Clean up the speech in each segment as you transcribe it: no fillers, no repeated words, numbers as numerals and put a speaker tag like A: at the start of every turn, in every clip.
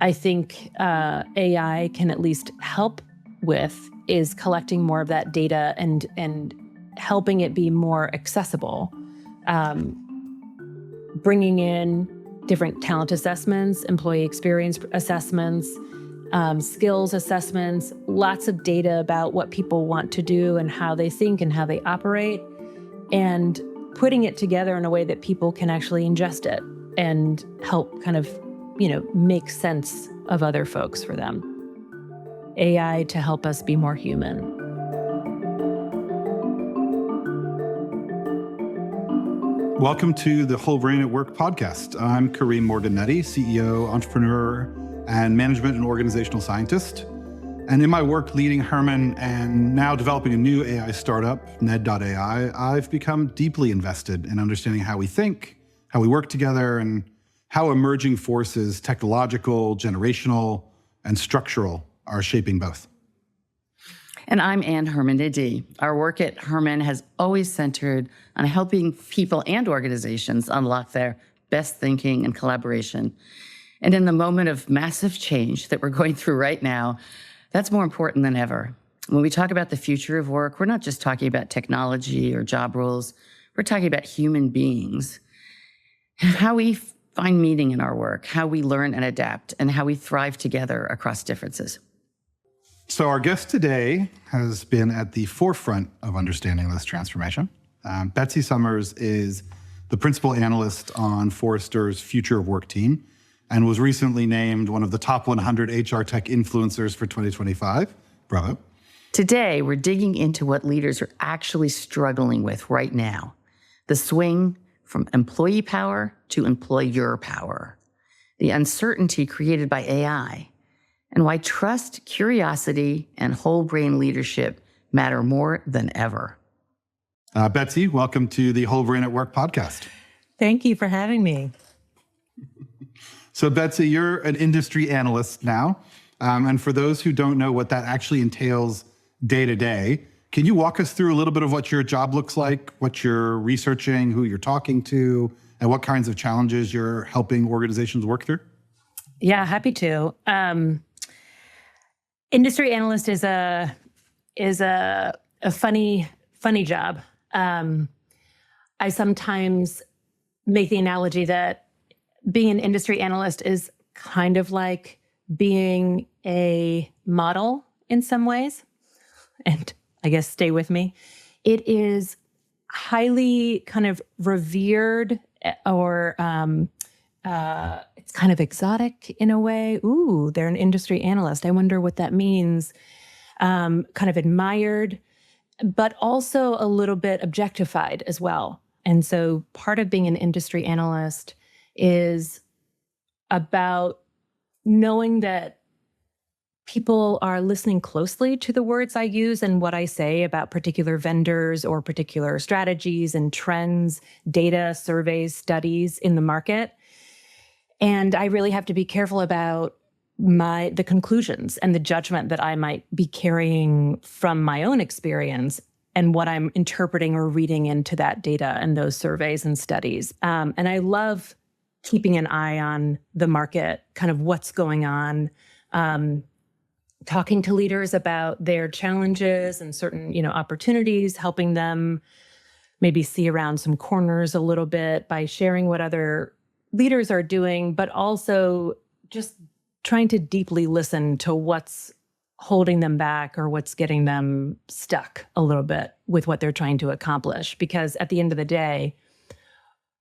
A: I think AI can at least help with is collecting more of that data and helping it be more accessible. Bringing in different talent assessments, employee experience assessments, skills assessments, lots of data about what people want to do and how they think and how they operate, and putting it together in a way that people can actually ingest it and help kind of, make sense of other folks for them. AI to help us be more human.
B: Welcome to the Whole Brain at Work podcast. I'm Kareem Morganetti, CEO, entrepreneur, and management and organizational scientist. And in my work leading Herman and now developing a new AI startup, Ned.ai, I've become deeply invested in understanding how we think, how we work together, and how emerging forces, technological, generational, and structural, are shaping both.
C: And I'm Anne Herman-Eddy. Our work at Herman has always centered on helping people and organizations unlock their best thinking and collaboration. And in the moment of massive change that we're going through right now, that's more important than ever. When we talk about the future of work, we're not just talking about technology or job roles. We're talking about human beings, how we find meaning in our work, how we learn and adapt, and how we thrive together across differences.
B: So our guest today has been at the forefront of understanding this transformation. Betsy Summers is the principal analyst on Forrester's Future of Work team and was recently named one of the top 100 HR tech influencers for 2025. Bravo.
C: Today, we're digging into what leaders are actually struggling with right now, the swing from employee power to employer power, the uncertainty created by AI, and why trust, curiosity, and whole brain leadership matter more than ever.
B: Betsy, welcome to the Whole Brain at Work podcast.
A: Thank you for having me.
B: So Betsy, you're an industry analyst now. And for those who don't know what that actually entails day to day, can you walk us through a little bit of what your job looks like, what you're researching, who you're talking to, and what kinds of challenges you're helping organizations work through?
A: Yeah, happy to. Industry analyst is a funny job. I sometimes make the analogy that being an industry analyst is kind of like being a model in some ways. And I guess stay with me. It is highly kind of revered or it's kind of exotic in a way. Ooh, they're an industry analyst. I wonder what that means. Kind of admired, but also a little bit objectified as well. And so part of being an industry analyst is about knowing that people are listening closely to the words I use and what I say about particular vendors or particular strategies and trends, data, surveys, studies in the market. And I really have to be careful about the conclusions and the judgment that I might be carrying from my own experience and what I'm interpreting or reading into that data and those surveys and studies. And I love keeping an eye on the market, kind of what's going on, talking to leaders about their challenges and certain, opportunities, helping them maybe see around some corners a little bit by sharing what other leaders are doing, but also just trying to deeply listen to what's holding them back or what's getting them stuck a little bit with what they're trying to accomplish. Because at the end of the day,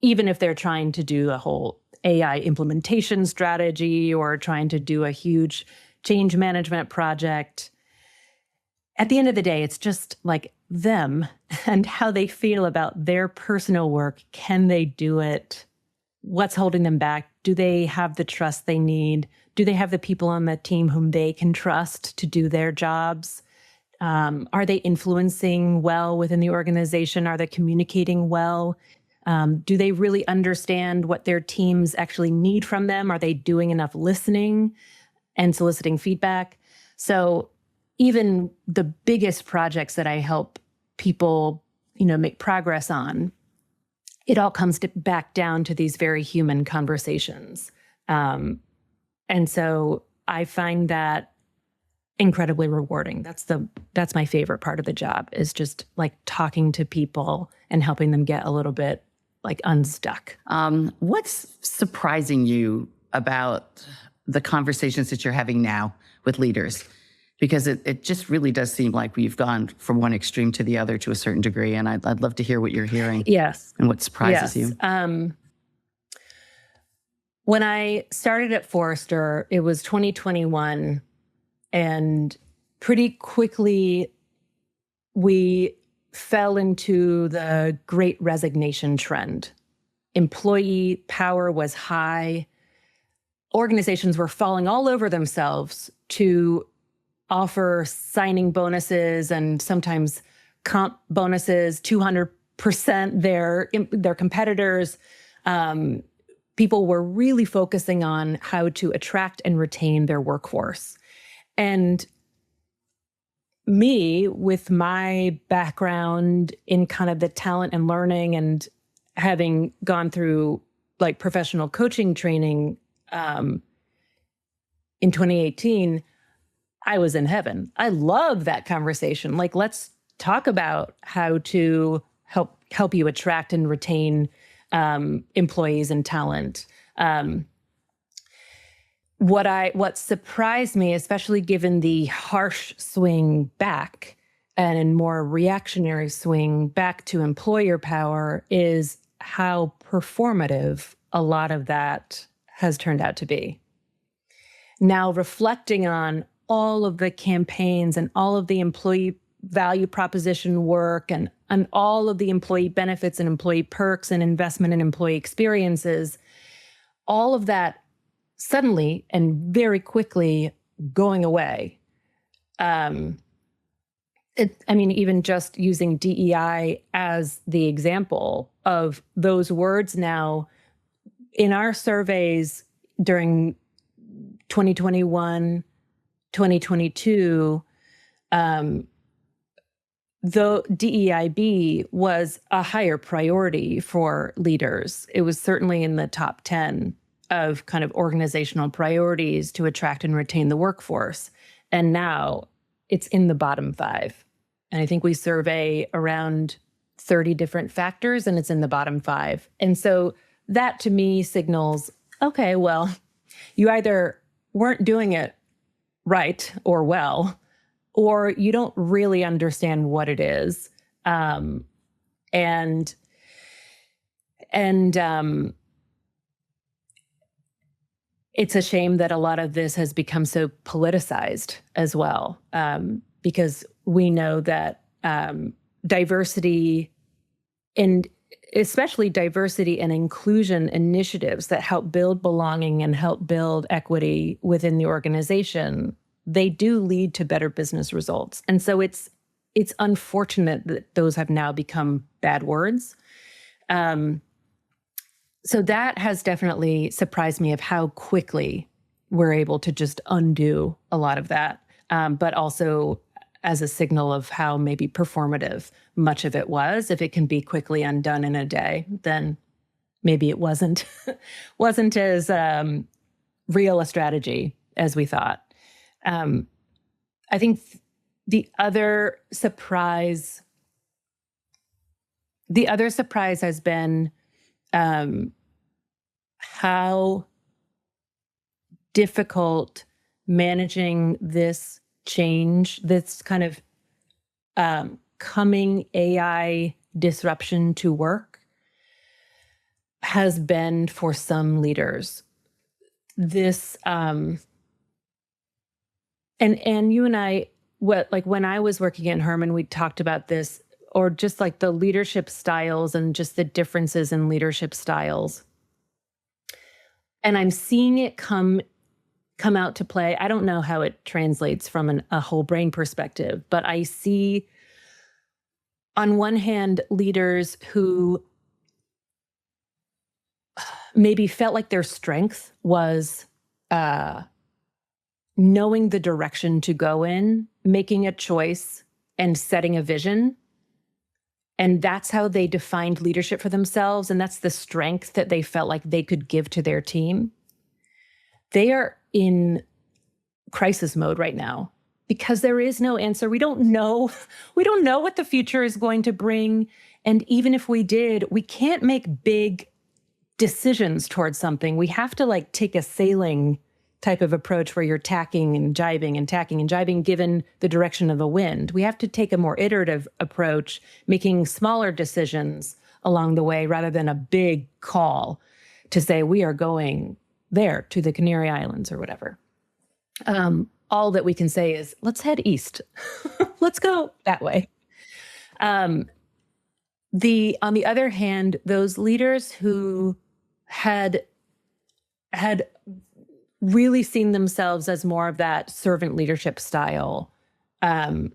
A: even if they're trying to do a whole AI implementation strategy or trying to do a huge change management project, at the end of the day, it's just like them and how they feel about their personal work. Can they do it? What's holding them back? Do they have the trust they need? Do they have the people on the team whom they can trust to do their jobs? Are they influencing well within the organization? Are they communicating well? Do they really understand what their teams actually need from them? Are they doing enough listening and soliciting feedback? So even the biggest projects that I help people, make progress on, it all comes back down to these very human conversations. And And so I find that incredibly rewarding. That's my favorite part of the job, is just like talking to people and helping them get a little bit like unstuck.
C: What's surprising you about the conversations that you're having now with leaders? Because it just really does seem like we've gone from one extreme to the other to a certain degree. And I'd love to hear what you're hearing.
A: Yes.
C: And what surprises you.
A: When I started at Forrester, it was 2021, and pretty quickly we fell into the great resignation trend. Employee power was high. Organizations were falling all over themselves to offer signing bonuses and sometimes comp bonuses, 200% their competitors. People were really focusing on how to attract and retain their workforce. And me, with my background in kind of the talent and learning and having gone through like professional coaching training in 2018, I was in heaven. I love that conversation. Like, let's talk about how to help you attract and retain employees and talent. What surprised me, especially given the harsh swing back and more reactionary swing back to employer power, is how performative a lot of that has turned out to be. Now, reflecting on all of the campaigns and all of the employee value proposition work and all of the employee benefits and employee perks and investment in employee experiences, all of that suddenly and very quickly going away. Even just using DEI as the example of those words now in our surveys during 2021, 2022, the DEIB was a higher priority for leaders. It was certainly in the top 10 of kind of organizational priorities to attract and retain the workforce. And now it's in the bottom 5. And I think we survey around 30 different factors, and it's in the bottom 5. And so that to me signals, okay, well, you either weren't doing it right or well, or you don't really understand what it is. It's a shame that a lot of this has become so politicized as well, because we know that diversity, and especially diversity and inclusion initiatives that help build belonging and help build equity within the organization, they do lead to better business results. And so it's unfortunate that those have now become bad words. So that has definitely surprised me of how quickly we're able to just undo a lot of that, but also as a signal of how maybe performative much of it was. If it can be quickly undone in a day, then maybe it wasn't as real a strategy as we thought. I think the other surprise has been how difficult managing this change, this kind of coming AI disruption to work has been for some leaders. This and you and I, when I was working at Herman, we talked about this, or just like the leadership styles and just the differences in leadership styles. And I'm seeing it come out to play. I don't know how it translates from a whole brain perspective, but I see on one hand leaders who maybe felt like their strength was knowing the direction to go in, making a choice, and setting a vision. And that's how they defined leadership for themselves. And that's the strength that they felt like they could give to their team. they are in crisis mode right now because there is no answer. We don't know what the future is going to bring. And even if we did, we can't make big decisions towards something. We have to like take a sailing type of approach where you're tacking and jibing and tacking and jibing given the direction of the wind. We have to take a more iterative approach, making smaller decisions along the way rather than a big call to say we are going there to the Canary Islands or whatever. All that we can say is let's head east. Let's go that way. On the other hand, those leaders who had really seen themselves as more of that servant leadership style, kind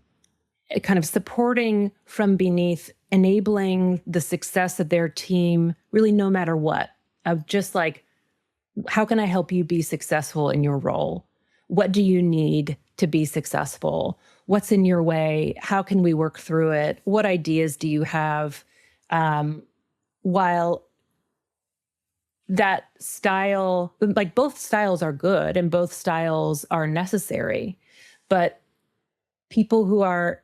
A: of supporting from beneath, enabling the success of their team, really no matter what, of just like, how can I help you be successful in your role? What do you need to be successful? What's in your way? How can we work through it? What ideas do you have? While that style, like both styles are good and both styles are necessary, but people who are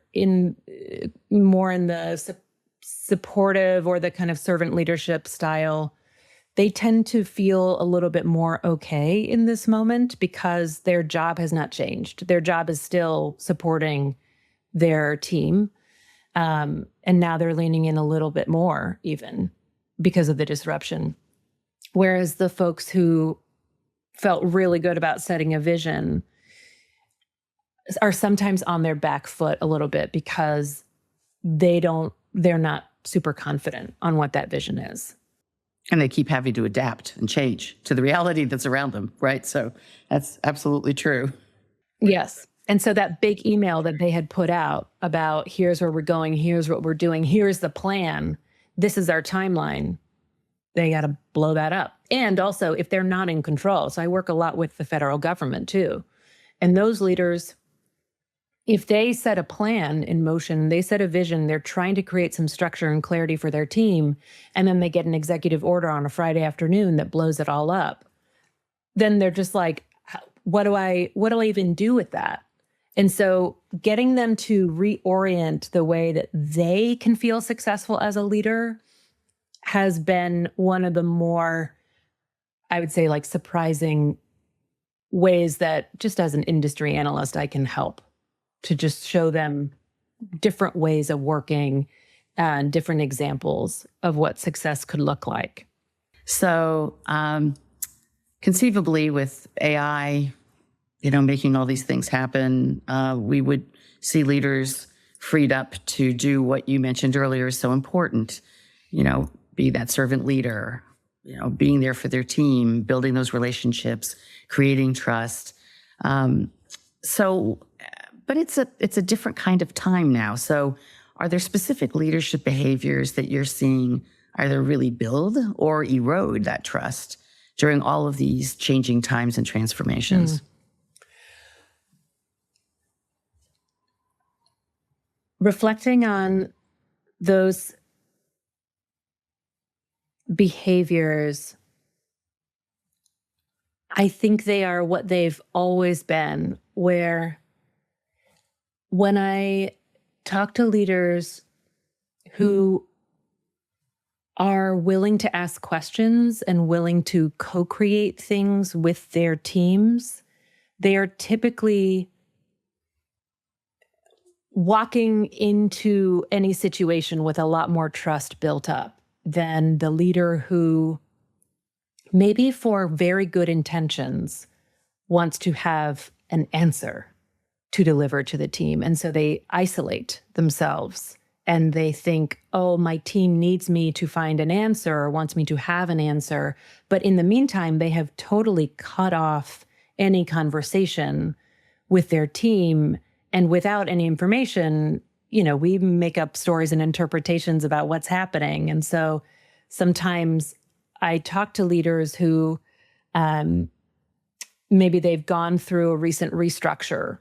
A: more in the supportive or the kind of servant leadership style, they tend to feel a little bit more okay in this moment because their job has not changed. Their job is still supporting their team. And now they're leaning in a little bit more even because of the disruption. Whereas the folks who felt really good about setting a vision are sometimes on their back foot a little bit because they're not super confident on what that vision is.
C: And they keep having to adapt and change to the reality that's around them, right? So that's absolutely true.
A: Yes. And so that big email that they had put out about here's where we're going, here's what we're doing, here's the plan, this is our timeline, they got to blow that up. And also, if they're not in control, so I work a lot with the federal government too, and those leaders, if they set a plan in motion, they set a vision, they're trying to create some structure and clarity for their team, and then they get an executive order on a Friday afternoon that blows it all up, then they're just like, what do I even do with that? And so getting them to reorient the way that they can feel successful as a leader has been one of the more, I would say, like surprising ways that just as an industry analyst, I can help to just show them different ways of working and different examples of what success could look like.
C: So conceivably with AI, making all these things happen, we would see leaders freed up to do what you mentioned earlier is so important, be that servant leader, being there for their team, building those relationships, creating trust. But it's a different kind of time now. So are there specific leadership behaviors that you're seeing either really build or erode that trust during all of these changing times and transformations?
A: Reflecting on those behaviors, I think they are what they've always been, where when I talk to leaders who are willing to ask questions and willing to co-create things with their teams, they are typically walking into any situation with a lot more trust built up than the leader who maybe for very good intentions wants to have an answer to deliver to the team. And so they isolate themselves and they think, oh, my team needs me to find an answer or wants me to have an answer. But in the meantime, they have totally cut off any conversation with their team. And without any information, we make up stories and interpretations about what's happening. And so sometimes I talk to leaders who maybe they've gone through a recent restructure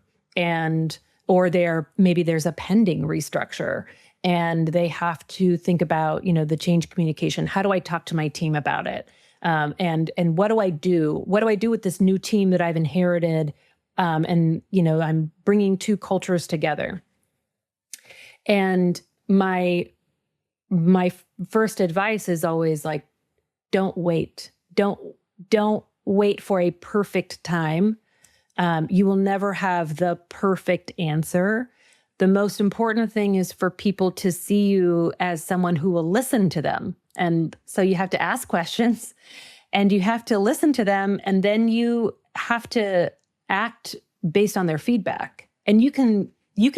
A: or maybe there's a pending restructure and they have to think about, the change communication. How do I talk to my team about it? And what do I do? What do I do with this new team that I've inherited? And I'm bringing two cultures together. And my first advice is always like, don't wait. Don't wait for a perfect time. You will never have the perfect answer. The most important thing is for people to see you as someone who will listen to them. And so you have to ask questions and you have to listen to them. And then you have to act based on their feedback. And you can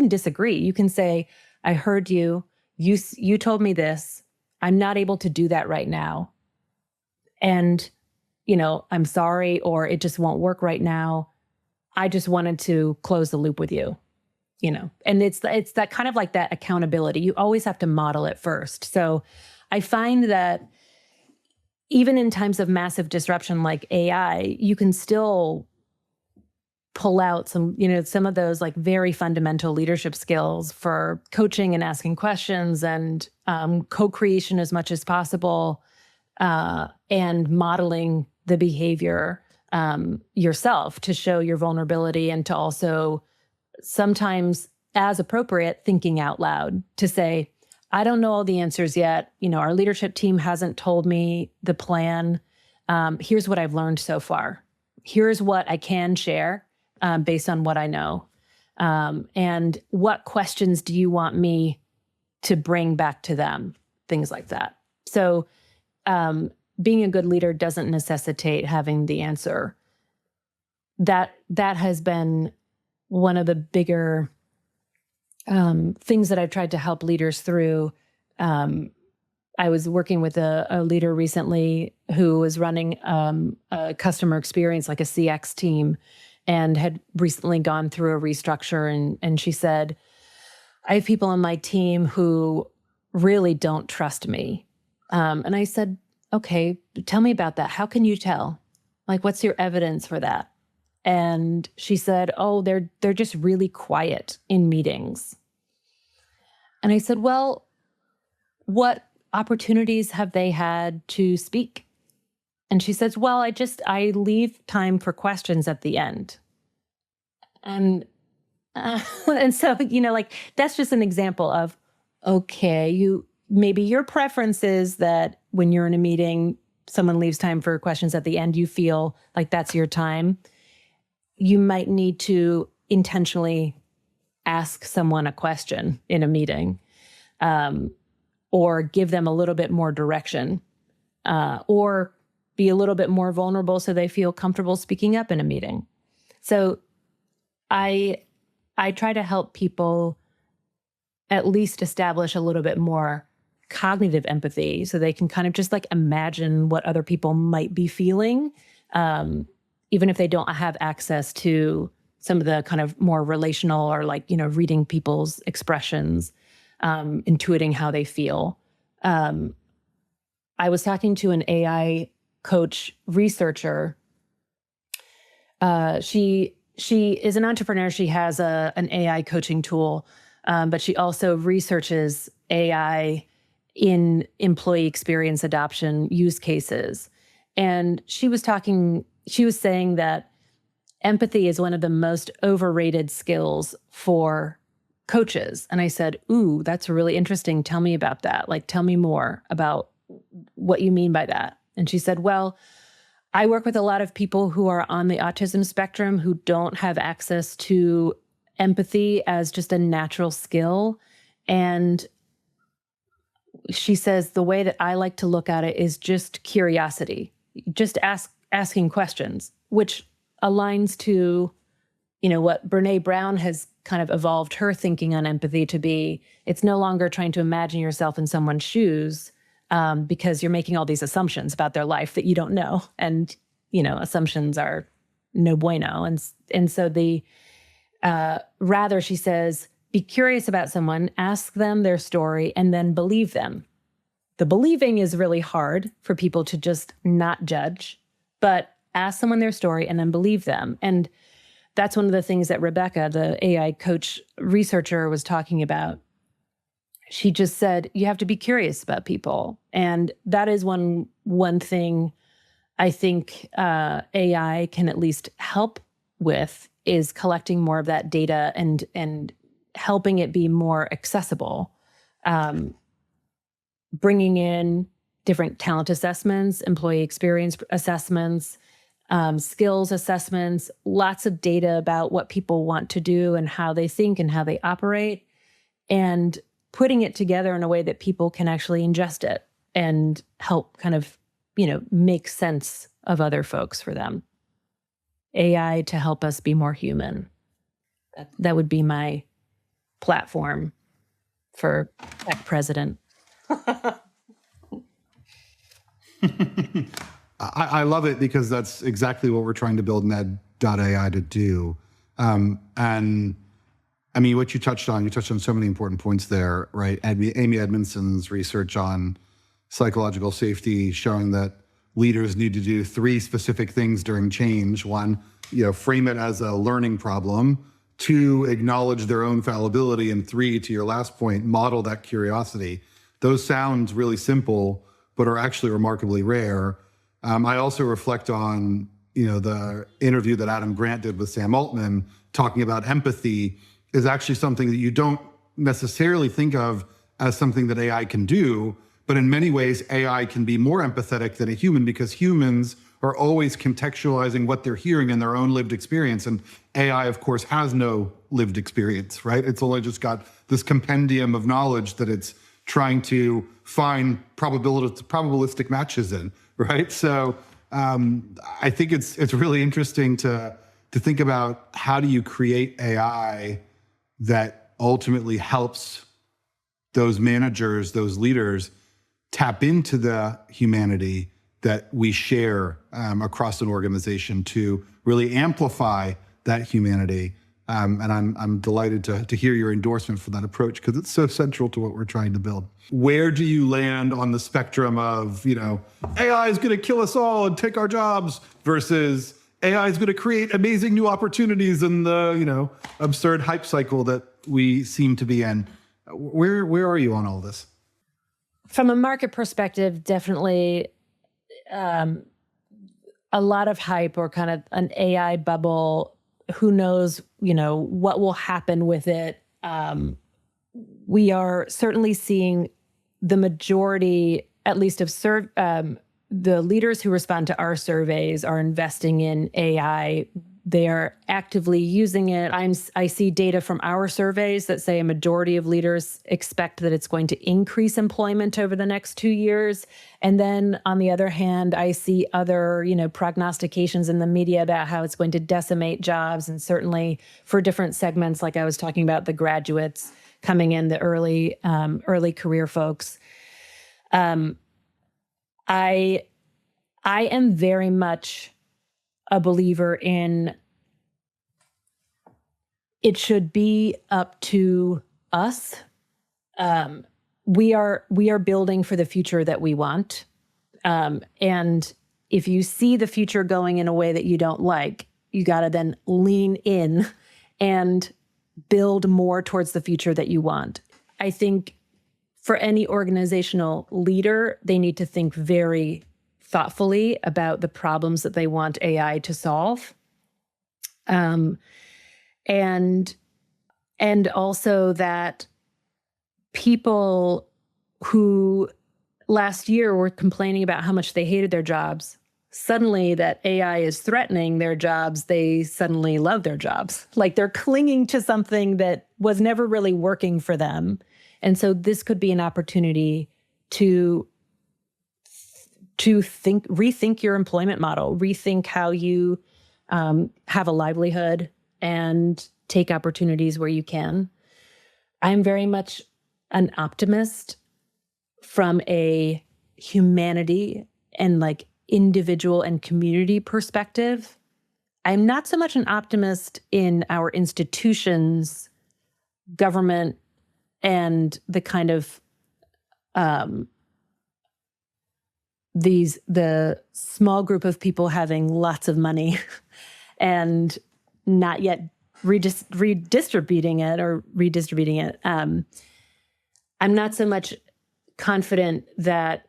A: disagree. You can say, I heard you. You told me this. I'm not able to do that right now. And, I'm sorry, or it just won't work right now. I just wanted to close the loop with you, and it's that kind of like that accountability. You always have to model it first. So I find that even in times of massive disruption like AI, you can still pull out some of those like very fundamental leadership skills for coaching and asking questions and co-creation as much as possible, and modeling the behavior yourself to show your vulnerability, and to also sometimes, as appropriate, thinking out loud to say, I don't know all the answers yet. Our leadership team hasn't told me the plan. Here's what I've learned so far. Here's what I can share based on what I know. And what questions do you want me to bring back to them? Things like that. So being a good leader doesn't necessitate having the answer. That has been one of the bigger things that I've tried to help leaders through. I was working with a leader recently who was running a customer experience, like a CX team, and had recently gone through a restructure. And she said, I have people on my team who really don't trust me. And I said, okay, tell me about that. How can you tell? Like, what's your evidence for that? And she said, oh, they're just really quiet in meetings. And I said, well, what opportunities have they had to speak? And she says, well, I leave time for questions at the end. And so, like, that's just an example of, okay, maybe your preference is that when you're in a meeting, someone leaves time for questions at the end, you feel like that's your time. You might need to intentionally ask someone a question in a meeting, or give them a little bit more direction, or be a little bit more vulnerable so they feel comfortable speaking up in a meeting. So I try to help people at least establish a little bit more cognitive empathy so they can kind of just like imagine what other people might be feeling, even if they don't have access to some of the kind of more relational or like, reading people's expressions, intuiting how they feel. I was talking to an AI coach researcher. She is an entrepreneur. She has an AI coaching tool, but she also researches AI in employee experience adoption use cases. And she was saying that empathy is one of the most overrated skills for coaches. And I said, ooh, that's really interesting. Tell me about that. Like, tell me more about what you mean by that. And she said, well, I work with a lot of people who are on the autism spectrum who don't have access to empathy as just a natural skill. And she says, the way that I like to look at it is just curiosity, just asking questions, which aligns to, what Brené Brown has kind of evolved her thinking on empathy to be. It's no longer trying to imagine yourself in someone's shoes, because you're making all these assumptions about their life that you don't know. And, assumptions are no bueno. And so rather, she says, be curious about someone, ask them their story, and then believe them. The believing is really hard for people to just not judge, but ask someone their story and then believe them. And that's one of the things that Rebecca, the AI coach researcher, was talking about. She just said, you have to be curious about people. And that is one thing I think AI can at least help with is collecting more of that data and helping it be more accessible, bringing in different talent assessments, employee experience assessments, skills assessments, lots of data about what people want to do and how they think and how they operate, and putting it together in a way that people can actually ingest it and help kind of, make sense of other folks for them. AI to help us be more human. That would be my platform for tech president.
B: I love it because that's exactly what we're trying to build Ned.ai to do. And I mean, what you touched on so many important points there, right? Amy Edmondson's research on psychological safety showing that leaders need to do 3 specific things during change. 1, frame it as a learning problem. 2, acknowledge their own fallibility. And 3, to your last point, model that curiosity. Those sound really simple, but are actually remarkably rare. I also reflect on, the interview that Adam Grant did with Sam Altman, talking about empathy is actually something that you don't necessarily think of as something that AI can do. But in many ways, AI can be more empathetic than a human because humans are always contextualizing what they're hearing in their own lived experience. And AI, of course, has no lived experience, right? It's only just got this compendium of knowledge that it's trying to find probabilistic matches in, right? So I think it's really interesting to think about how do you create AI that ultimately helps those managers, those leaders, tap into the humanity that we share across an organization to really amplify that humanity. And I'm delighted to hear your endorsement for that approach because it's so central to what we're trying to build. Where do you land on the spectrum of, AI is going to kill us all and take our jobs versus AI is going to create amazing new opportunities in the, absurd hype cycle that we seem to be in? Where are you on all this?
A: From a market perspective, definitely a lot of hype or kind of an AI bubble. Who knows, what will happen with it. We are certainly seeing the majority, at least of the leaders who respond to our surveys are investing in AI. They are actively using it. I see data from our surveys that say a majority of leaders expect that it's going to increase employment over the next 2 years. And then on the other hand, I see other, prognostications in the media about how it's going to decimate jobs. And certainly for different segments, like I was talking about the graduates coming in, the early career folks. I am very much a believer in it should be up to us. We are building for the future that we want. And if you see the future going in a way that you don't like, you got to then lean in and build more towards the future that you want. I think for any organizational leader, they need to think very thoughtfully about the problems that they want AI to solve. And also that people who last year were complaining about how much they hated their jobs, suddenly that AI is threatening their jobs, they suddenly love their jobs. Like they're clinging to something that was never really working for them. And so this could be an opportunity to rethink your employment model, rethink how you have a livelihood and take opportunities where you can. I'm very much an optimist from a humanity and like individual and community perspective. I'm not so much an optimist in our institutions, government, and the kind of the small group of people having lots of money and not yet redistributing it. I'm not so much confident that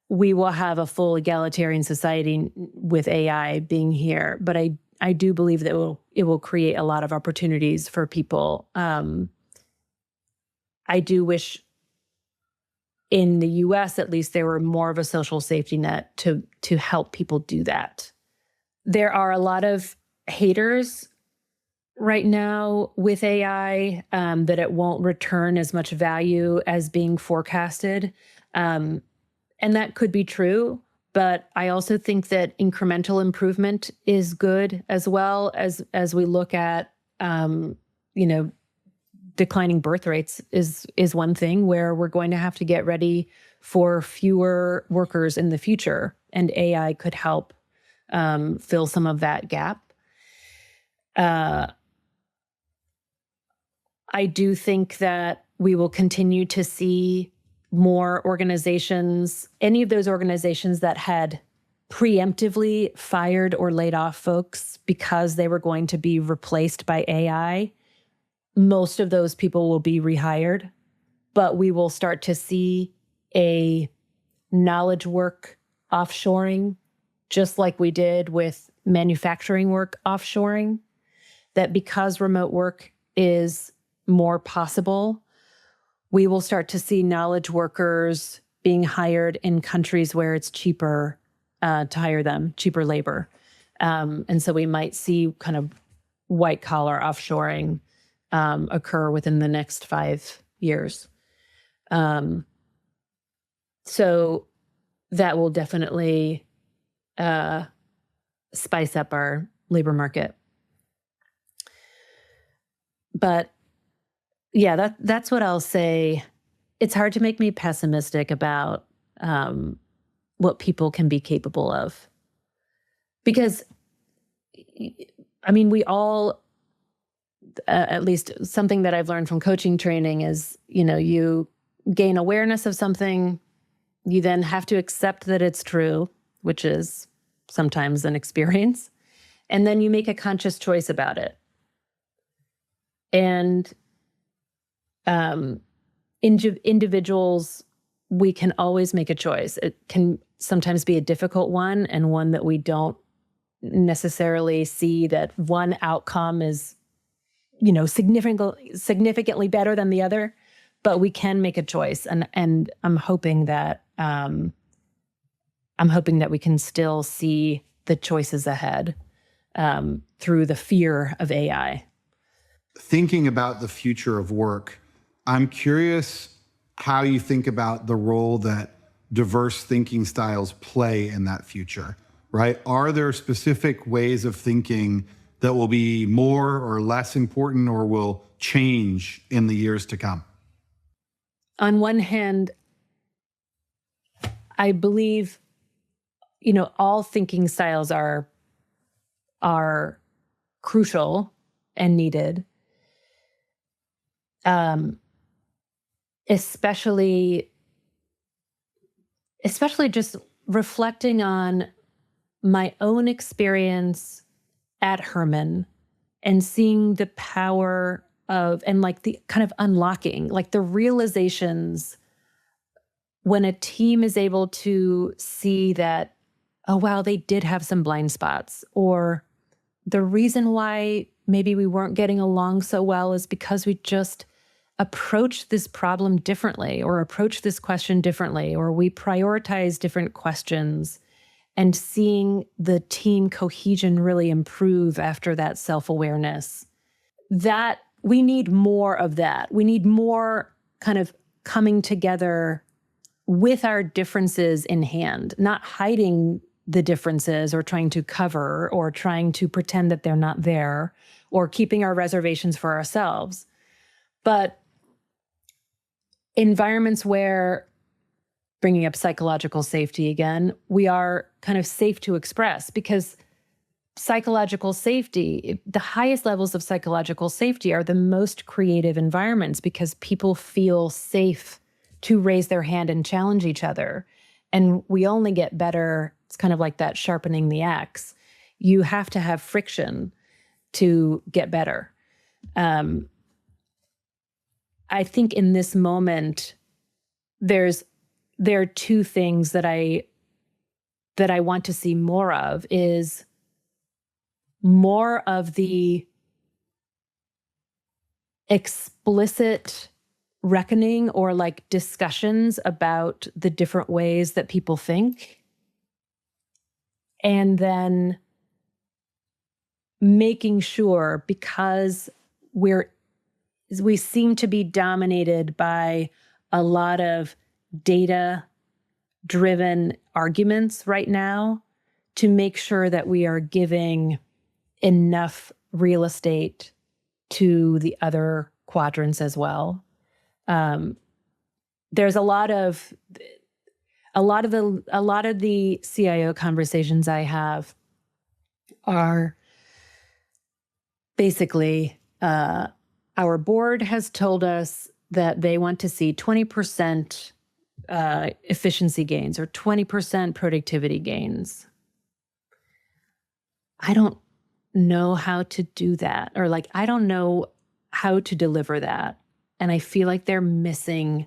A: we will have a full egalitarian society with AI being here. But I do believe that it will create a lot of opportunities for people. I do wish in the US, at least, there were more of a social safety net to help people do that. There are a lot of haters right now with AI, that it won't return as much value as being forecasted. And that could be true, but I also think that incremental improvement is good as well as we look at, declining birth rates is one thing where we're going to have to get ready for fewer workers in the future, and AI could help fill some of that gap. I do think that we will continue to see more organizations, any of those organizations that had preemptively fired or laid off folks because they were going to be replaced by AI. Most of those people will be rehired, but we will start to see a knowledge work offshoring, just like we did with manufacturing work offshoring, that because remote work is more possible, we will start to see knowledge workers being hired in countries where it's cheaper to hire them, cheaper labor. And so we might see kind of white collar offshoring occur within the next 5 years. So that will definitely spice up our labor market. But yeah, that's what I'll say. It's hard to make me pessimistic about what people can be capable of. Because, I mean, we all, at least something that I've learned from coaching training is, you gain awareness of something, you then have to accept that it's true, which is sometimes an experience, and then you make a conscious choice about it. And individuals, we can always make a choice. It can sometimes be a difficult one, and one that we don't necessarily see that one outcome is, significantly better than the other, but we can make a choice. And I'm hoping that we can still see the choices ahead through the fear of AI.
B: Thinking about the future of work, I'm curious how you think about the role that diverse thinking styles play in that future, right? Are there specific ways of thinking that will be more or less important or will change in the years to come?
A: On one hand, I believe, all thinking styles are crucial and needed. Especially just reflecting on my own experience at Herman and seeing the power of, and like the kind of unlocking, like the realizations when a team is able to see that, oh, wow, they did have some blind spots, or the reason why maybe we weren't getting along so well is because we just approach this problem differently, or approach this question differently, or we prioritize different questions, and seeing the team cohesion really improve after that self-awareness. That we need more of that. We need more kind of coming together with our differences in hand, not hiding the differences or trying to cover or trying to pretend that they're not there or keeping our reservations for ourselves. But environments where, bringing up psychological safety again, we are kind of safe to express, because psychological safety, the highest levels of psychological safety are the most creative environments, because people feel safe to raise their hand and challenge each other. And we only get better. It's kind of like that sharpening the axe. You have to have friction to get better. I think in this moment, there's there are two things that I want to see more of is more of the explicit reckoning or like discussions about the different ways that people think. And then making sure, because we seem to be dominated by a lot of data-driven arguments right now, to make sure that we are giving enough real estate to the other quadrants as well. There's a lot of the CIO conversations I have are basically, our board has told us that they want to see 20% efficiency gains or 20% productivity gains. I don't know how to do that, or like, I don't know how to deliver that. And I feel like they're missing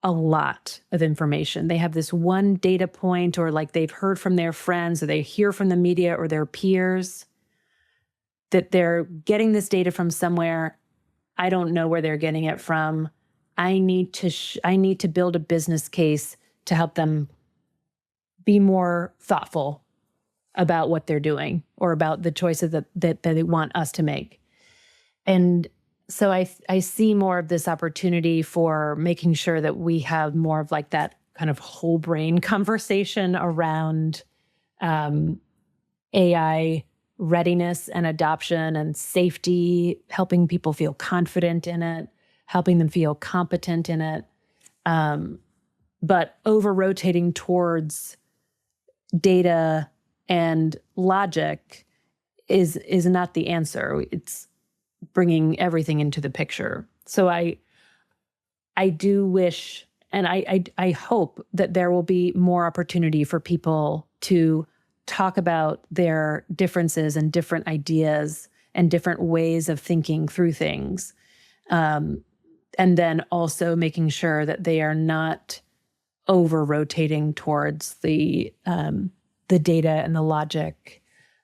A: a lot of information. They have this one data point, or like they've heard from their friends, or they hear from the media or their peers that they're getting this data from somewhere. I don't know where they're getting it from. I need to build a business case to help them be more thoughtful about what they're doing or about the choices that they want us to make. And so I see more of this opportunity for making sure that we have more of like that kind of whole brain conversation around AI readiness and adoption and safety, helping people feel confident in it, helping them feel competent in it. But over-rotating towards data and logic is not the answer. It's bringing everything into the picture. So I do wish, and I hope that there will be more opportunity for people to talk about their differences and different ideas and different ways of thinking through things. And then also making sure that they are not over-rotating towards the data and the logic,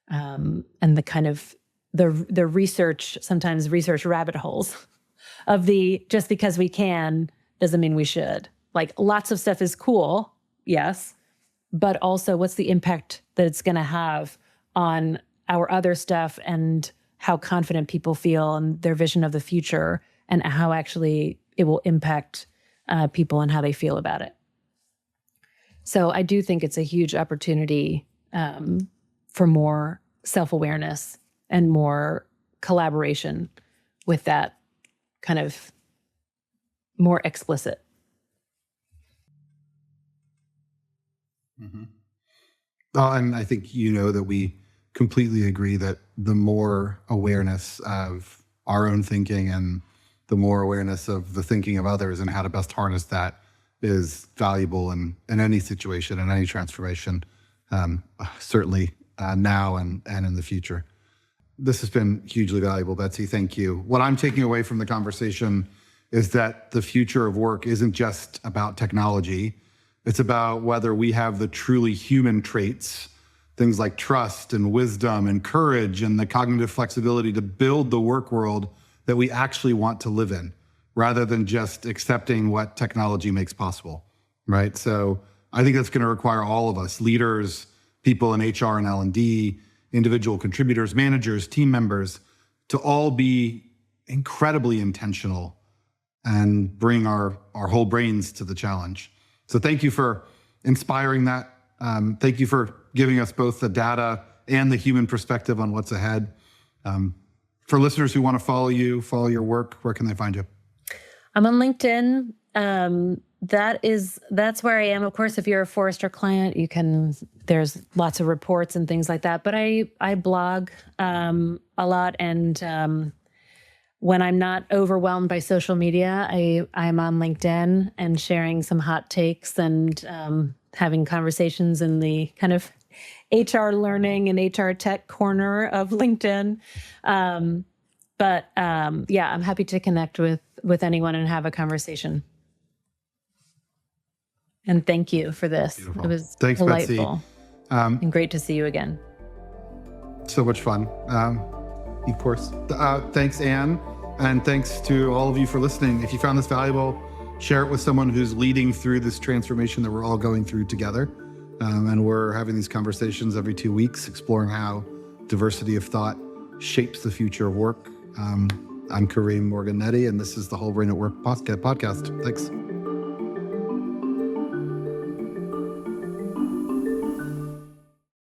A: and the kind of the research, sometimes research rabbit holes of the just because we can doesn't mean we should. Like, lots of stuff is cool, yes, but also what's the impact that it's going to have on our other stuff and how confident people feel and their vision of the future and how actually it will impact people and how they feel about it. So I do think it's a huge opportunity for more self-awareness and more collaboration with that kind of more explicit.
B: Mm-hmm. And I think that we completely agree that the more awareness of our own thinking and the more awareness of the thinking of others and how to best harness that is valuable in any situation, in any transformation, certainly now and in the future. This has been hugely valuable, Betsy. Thank you. What I'm taking away from the conversation is that the future of work isn't just about technology. It's about whether we have the truly human traits, things like trust and wisdom and courage and the cognitive flexibility to build the work world that we actually want to live in, rather than just accepting what technology makes possible, right? So I think that's going to require all of us, leaders, people in HR and L&D, individual contributors, managers, team members, to all be incredibly intentional and bring our whole brains to the challenge. So thank you for inspiring that. Thank you for giving us both the data and the human perspective on what's ahead. For listeners who want to follow you, follow your work, where can they find you?
A: I'm on LinkedIn. That's where I am. Of course, if you're a Forrester client, there's lots of reports and things like that. But I blog a lot, and when I'm not overwhelmed by social media, I'm on LinkedIn and sharing some hot takes and having conversations in the kind of HR learning and HR tech corner of LinkedIn. But I'm happy to connect with anyone and have a conversation. And thank you for this.
B: Beautiful.
A: It was
B: Thanks, Betsy.
A: delightful and great to see you again.
B: So much fun. Of course. Thanks, Anne. And thanks to all of you for listening. If you found this valuable, share it with someone who's leading through this transformation that we're all going through together. And we're having these conversations every 2 weeks, exploring how diversity of thought shapes the future of work. I'm Kareem Morgan-Neddy, and this is the Whole Brain at Work podcast. Thanks.